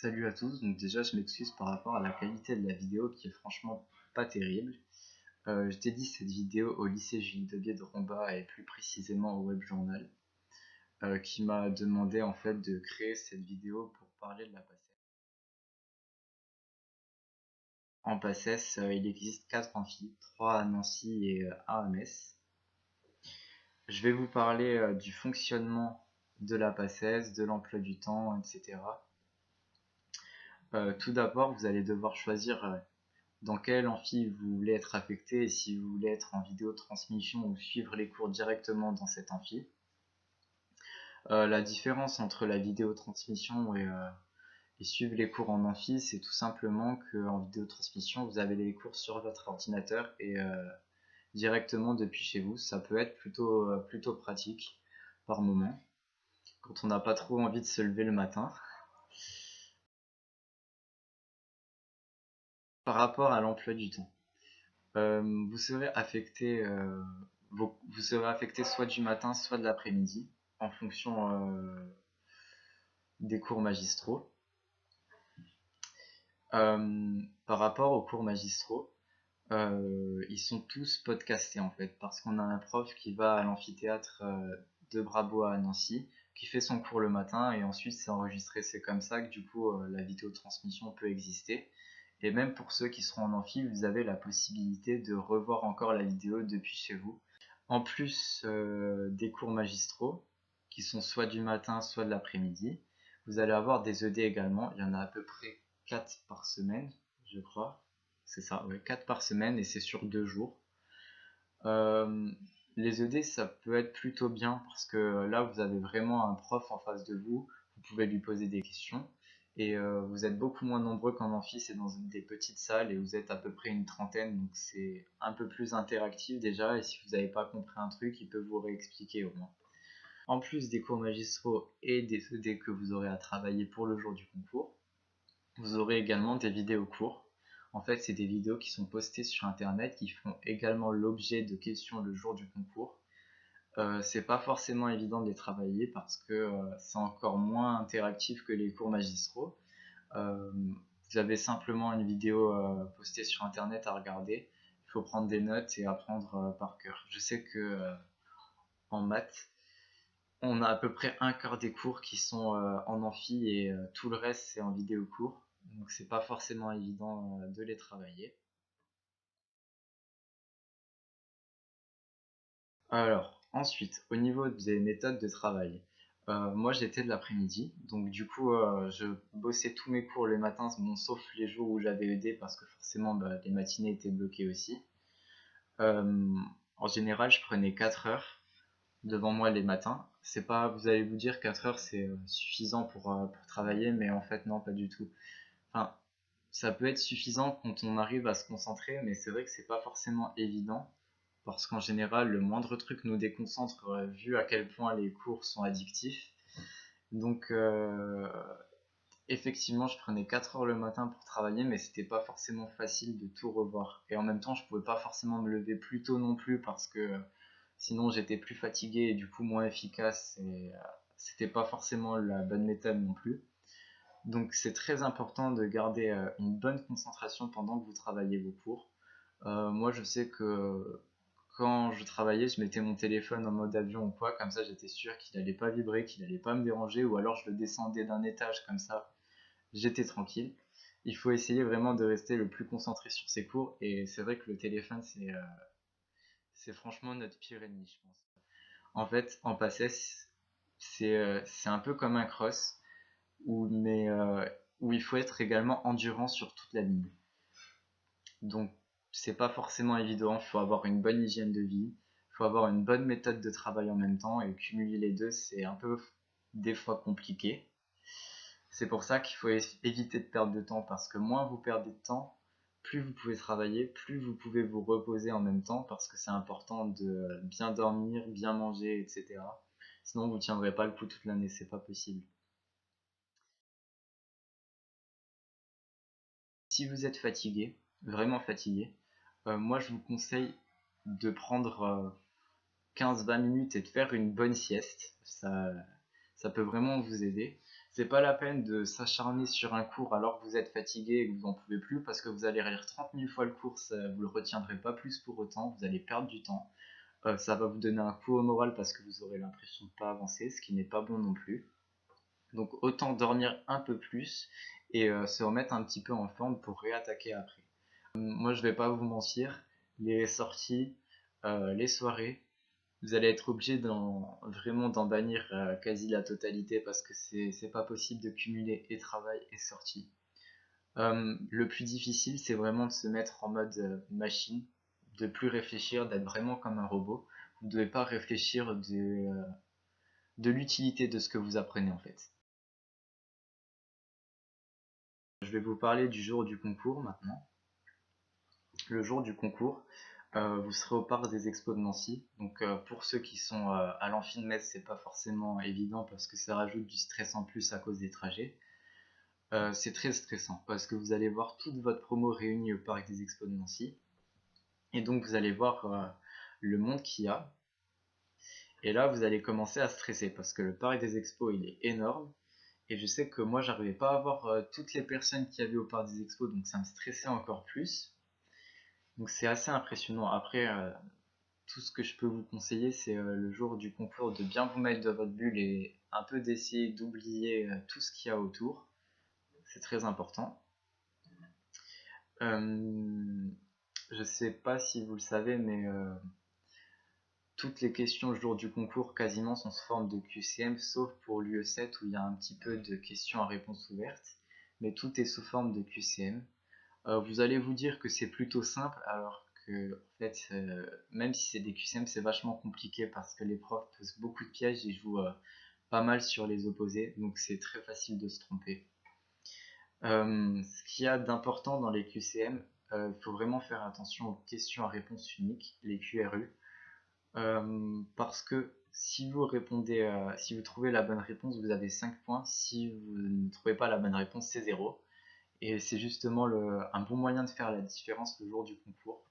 Salut à tous, donc déjà je m'excuse par rapport à la qualité de la vidéo qui est franchement pas terrible. Je dédie cette vidéo au lycée Jules Debier de Romba et plus précisément au Web Journal, qui m'a demandé en fait de créer cette vidéo pour parler de la PACES. En PACES, il existe 4 amphis, 3 à Nancy et 1 à Metz. Je vais vous parler du fonctionnement de la PACES, de l'emploi du temps, etc. Tout d'abord, vous allez devoir choisir dans quel amphi vous voulez être affecté et si vous voulez être en vidéo transmission ou suivre les cours directement dans cet amphi. La différence entre la vidéo transmission et suivre les cours en amphi, c'est tout simplement qu'en vidéo transmission, vous avez les cours sur votre ordinateur et directement depuis chez vous. Ça peut être plutôt pratique par moment, quand on n'a pas trop envie de se lever le matin. Par rapport à l'emploi du temps, vous serez affecté vous serez affecté soit du matin, soit de l'après-midi, en fonction des cours magistraux. Par rapport aux cours magistraux, ils sont tous podcastés en fait, parce qu'on a un prof qui va à l'amphithéâtre de Brabois à Nancy, qui fait son cours le matin et ensuite c'est enregistré. C'est comme ça que du coup la vidéotransmission peut exister. Et même pour ceux qui seront en amphi, vous avez la possibilité de revoir encore la vidéo depuis chez vous. En plus des cours magistraux, qui sont soit du matin, soit de l'après-midi, vous allez avoir des ED également. Il y en a à peu près 4 par semaine, je crois. C'est ça, ouais, 4 par semaine et c'est sur 2 jours. Les ED, ça peut être plutôt bien parce que là, vous avez vraiment un prof en face de vous. Vous pouvez lui poser des questions. Et vous êtes beaucoup moins nombreux qu'en amphi, c'est dans des petites salles et vous êtes à peu près une trentaine, donc c'est un peu plus interactif déjà. Et si vous n'avez pas compris un truc, il peut vous réexpliquer au moins. En plus des cours magistraux et des ED que vous aurez à travailler pour le jour du concours, vous aurez également des vidéos cours. En fait, c'est des vidéos qui sont postées sur internet qui font également l'objet de questions le jour du concours. C'est pas forcément évident de les travailler parce que c'est encore moins interactif que les cours magistraux. Vous avez simplement une vidéo postée sur internet à regarder. Il faut prendre des notes et apprendre par cœur. Je sais que en maths, on a à peu près un quart des cours qui sont en amphi et tout le reste c'est en vidéo cours. Donc c'est pas forcément évident de les travailler. Alors, ensuite, au niveau des méthodes de travail, moi j'étais de l'après-midi, donc du coup je bossais tous mes cours les matins, bon, sauf les jours où j'avais ED parce que forcément les matinées étaient bloquées aussi. Euh, En général, je prenais 4 heures devant moi les matins. C'est pas, vous allez vous dire 4 heures c'est suffisant pour travailler, mais en fait non, pas du tout. Enfin, ça peut être suffisant quand on arrive à se concentrer, mais c'est vrai que c'est pas forcément évident parce qu'en général, le moindre truc nous déconcentre vu à quel point les cours sont addictifs. Donc, effectivement, je prenais 4 heures le matin pour travailler, mais c'était pas forcément facile de tout revoir. Et en même temps, je pouvais pas forcément me lever plus tôt non plus parce que sinon j'étais plus fatigué et du coup moins efficace et c'était pas forcément la bonne méthode non plus. Donc c'est très important de garder une bonne concentration pendant que vous travaillez vos cours. Moi je sais que quand je travaillais, je mettais mon téléphone en mode avion ou quoi, comme ça j'étais sûr qu'il allait pas vibrer, qu'il allait pas me déranger, ou alors je le descendais d'un étage comme ça, j'étais tranquille. Il faut essayer vraiment de rester le plus concentré sur ses cours, et c'est vrai que le téléphone c'est franchement notre pire ennemi, je pense. En fait, en PACES, c'est un peu comme un cross, mais où il faut être également endurant sur toute la ligne. Donc c'est pas forcément évident, il faut avoir une bonne hygiène de vie, il faut avoir une bonne méthode de travail en même temps, et cumuler les deux c'est un peu des fois compliqué. C'est pour ça qu'il faut éviter de perdre de temps, parce que moins vous perdez de temps, plus vous pouvez travailler, plus vous pouvez vous reposer en même temps, parce que c'est important de bien dormir, bien manger, etc. Sinon vous tiendrez pas le coup toute l'année, c'est pas possible. Si vous êtes fatigué, vraiment fatigué, moi je vous conseille de prendre 15-20 minutes et de faire une bonne sieste. Ça peut vraiment vous aider. C'est pas la peine de s'acharner sur un cours alors que vous êtes fatigué et que vous en pouvez plus, parce que vous allez relire 30 000 fois le cours, vous le retiendrez pas plus pour autant, vous allez perdre du temps. Ça va vous donner un coup au moral parce que vous aurez l'impression de pas avancer, ce qui n'est pas bon non plus. Donc autant dormir un peu plus et se remettre un petit peu en forme pour réattaquer après. Moi je vais pas vous mentir, les sorties, les soirées, vous allez être obligé vraiment d'en bannir quasi la totalité parce que c'est pas possible de cumuler et travail et sortie. Le plus difficile, c'est vraiment de se mettre en mode machine, de plus réfléchir, d'être vraiment comme un robot. Vous ne devez pas réfléchir de l'utilité de ce que vous apprenez en fait. Je vais vous parler du jour du concours maintenant. Le jour du concours, vous serez au parc des expos de Nancy. Donc pour ceux qui sont à l'amphi de Metz, c'est pas forcément évident parce que ça rajoute du stress en plus à cause des trajets. C'est très stressant parce que vous allez voir toute votre promo réunie au parc des expos de Nancy. Et donc vous allez voir le monde qu'il y a. Et là vous allez commencer à stresser parce que le parc des expos il est énorme. Et je sais que moi j'arrivais pas à voir toutes les personnes qu'il y avait au parc des expos, donc ça me stressait encore plus. Donc c'est assez impressionnant. Après, tout ce que je peux vous conseiller, c'est le jour du concours de bien vous mettre dans votre bulle et un peu d'essayer d'oublier tout ce qu'il y a autour. C'est très important. Je sais pas si vous le savez, mais toutes les questions le jour du concours quasiment sont sous forme de QCM, sauf pour l'UE7 où il y a un petit peu de questions à réponse ouverte. Mais tout est sous forme de QCM. Vous allez vous dire que c'est plutôt simple, alors que en fait, même si c'est des QCM, c'est vachement compliqué parce que les profs posent beaucoup de pièges et jouent pas mal sur les opposés, donc c'est très facile de se tromper. Ce qu'il y a d'important dans les QCM, il faut vraiment faire attention aux questions à réponse unique, les QRU, parce que si vous répondez, si vous trouvez la bonne réponse, vous avez 5 points. Si vous ne trouvez pas la bonne réponse, c'est 0. Et c'est justement un bon moyen de faire la différence le jour du concours.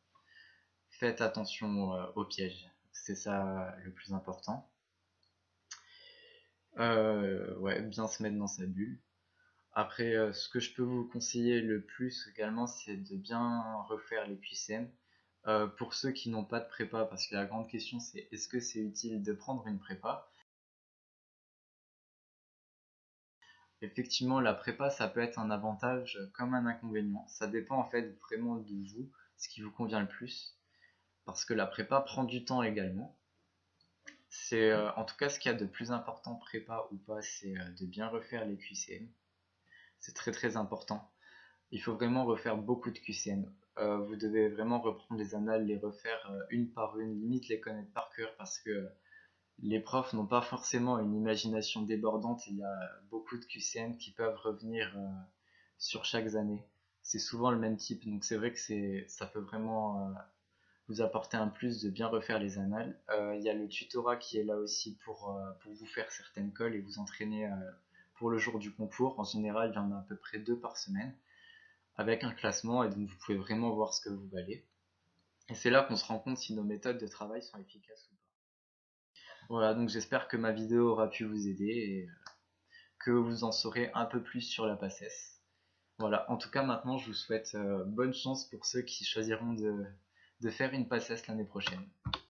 Faites attention aux pièges, c'est ça le plus important. Ouais, bien se mettre dans sa bulle. Après, ce que je peux vous conseiller le plus également, c'est de bien refaire les QCM. Pour ceux qui n'ont pas de prépa, parce que la grande question c'est est-ce que c'est utile de prendre une prépa? Effectivement, la prépa, ça peut être un avantage comme un inconvénient. Ça dépend en fait vraiment de vous, ce qui vous convient le plus. Parce que la prépa prend du temps également. C'est en tout cas ce qu'il y a de plus important prépa ou pas, c'est de bien refaire les QCM. C'est très très important. Il faut vraiment refaire beaucoup de QCM. Vous devez vraiment reprendre les annales, les refaire une par une, limite les connaître par cœur parce que les profs n'ont pas forcément une imagination débordante. Il y a beaucoup de QCM qui peuvent revenir sur chaque année. C'est souvent le même type, donc c'est vrai que ça peut vraiment vous apporter un plus de bien refaire les annales. Il y a le tutorat qui est là aussi pour vous faire certaines colles et vous entraîner pour le jour du concours. En général, il y en a à peu près 2 par semaine avec un classement et donc vous pouvez vraiment voir ce que vous valez. Et c'est là qu'on se rend compte si nos méthodes de travail sont efficaces ou pas. Voilà, donc j'espère que ma vidéo aura pu vous aider et que vous en saurez un peu plus sur la PACES. Voilà, en tout cas maintenant je vous souhaite bonne chance pour ceux qui choisiront de faire une PACES l'année prochaine.